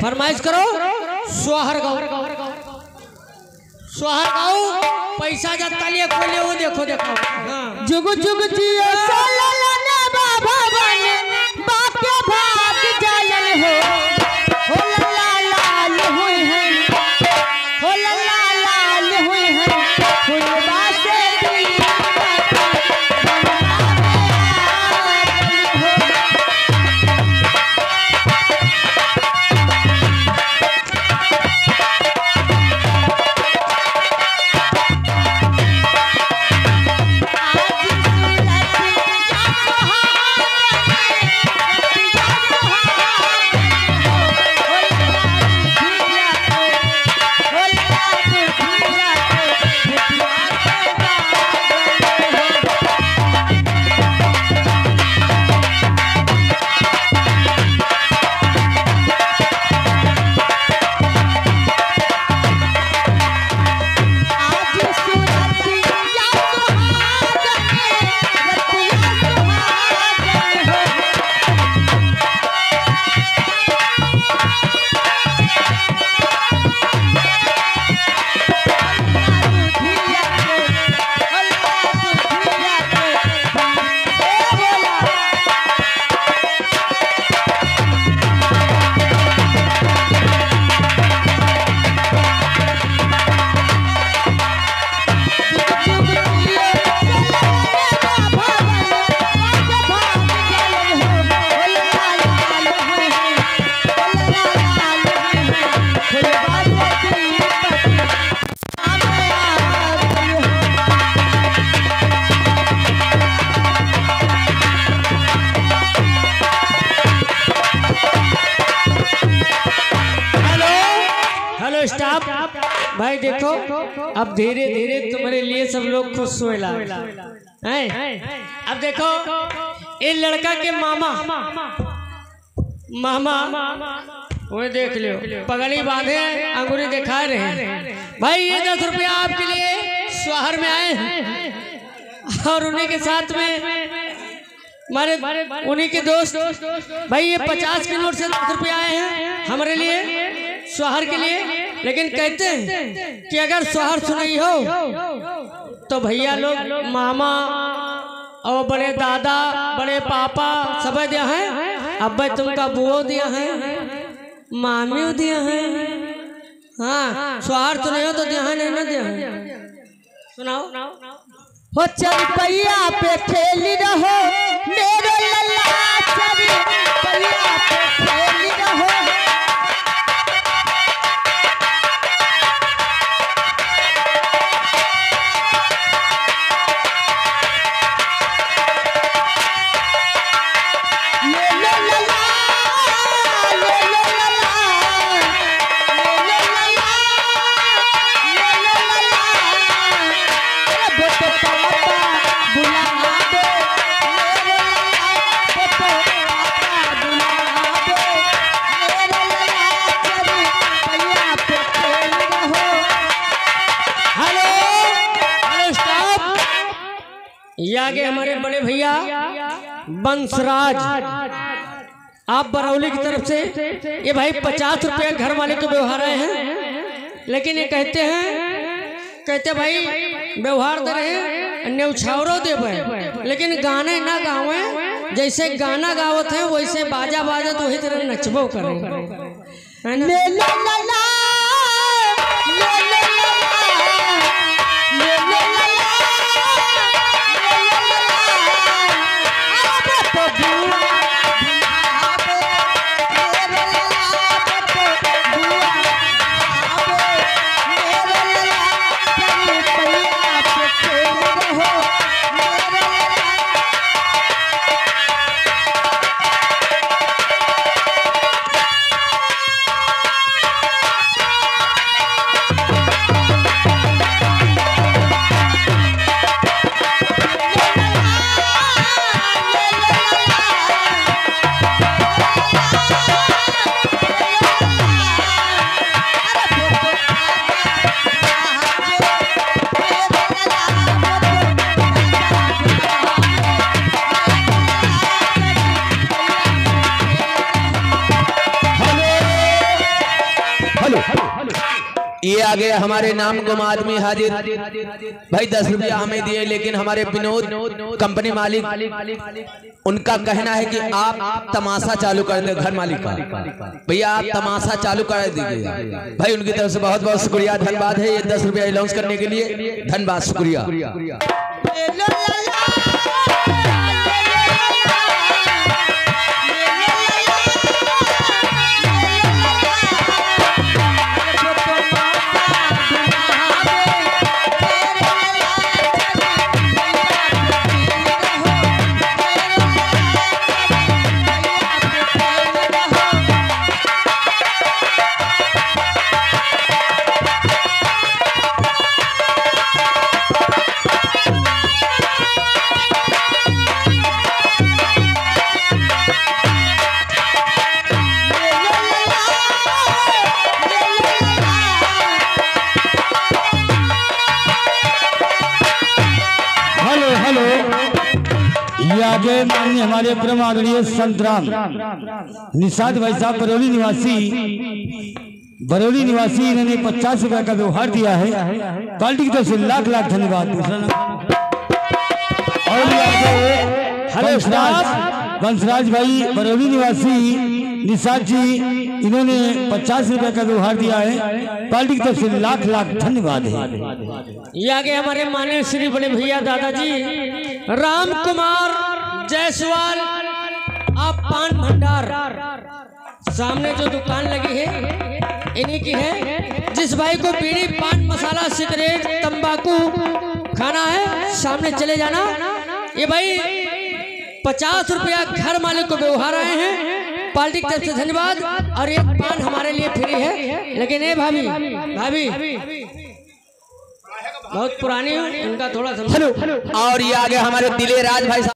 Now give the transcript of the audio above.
फरमाइश करो सोहर गाओ, सोहर गाओ। पैसा जता लिए खोले वो देखो देखो। जुग जुग जियो सोलना बाबा बने बाके भाग जालन हो ला लाल हुई है, हो ला लाल हुई है फुलवा से भाई देखो अब धीरे धीरे तुम्हारे लिए सब लोग खुश होएला हैं। अब देखो ये लड़का के मामा वो देख लो पगड़ी बांधे अंगूरी दिखा रहे हैं। भाई ये 10 रुपया आपके लिए शहर में आए हैं और उन्हीं के साथ में हमारे उन्हीं के दोस्त। भाई ये 50 के नोट से 10 रुपया आए हैं हमारे लिए शहर के लिए। लेकिन कहते हैं कि अगर शहर सुनाई हो तो भैया लोग मामा और बड़े दादा बड़े पापा सब दिया है, अब तुमका बुओ दिया है, मामी दिया है। हाँ शहर सुनाई हो तो दिया है नहीं ना दिया है। सुनाओ हो चल पैया पे खेली रहो मेरे लल्ला चल पैया पे खेली रहो। आगे हमारे बड़े भैया बंसराज आप बरौली की तरफ से ये भाई 50 रुपये घर वाले के व्यवहार आए हैं। लेकिन ये कहते भाई व्यवहार दे रहे न्यौछावरो देवे लेकिन गाने ना गावे, जैसे गाना गावत है वैसे बाजा बाजा तो वही तरह नचबो करें है ना। ये आगे हमारे नाम गुम आदमी हाजिर भाई 10 रुपया हमें दिए, लेकिन हमारे विनोद कंपनी मालिक उनका कहना है कि आप तमाशा चालू कर दे। घर मालिक का भैया आप तमाशा चालू कर दीजिए भाई। उनकी तरफ से बहुत बहुत शुक्रिया, धन्यवाद है ये 10 रुपया अनाउंस करने के लिए। धन्यवाद, शुक्रिया। आगे माननीय हमारे परम आदरणीय संतराम निषाद भाई साहब बरौली निवासी इन्होंने 50 रुपए का व्यवहार दिया है। पार्टी की तरफ से लाख लाख धन्यवाद। और वंशराज भाई बरौली निवासी निषाद जी इन्होंने 50 रुपए का व्यवहार दिया है। पार्टी की तरफ से लाख लाख धन्यवाद है। ये आगे हमारे माननीय श्री बड़े भैया दादाजी राम कुमार जायसवाल आप पान भंडार सामने जो दुकान लगी है इन्हीं की है। जिस भाई को बीड़ी पान मसाला सिगरेट तंबाकू खाना है सामने चले जाना। ये भाई 50 रुपया घर मालिक को व्यवहार आए हैं। पार्टी की तरफ से धन्यवाद। और एक पान हमारे लिए फ्री है, लेकिन ये भाभी बहुत पुरानी है, इनका थोड़ा और ये आगे हमारे दिले राज भाई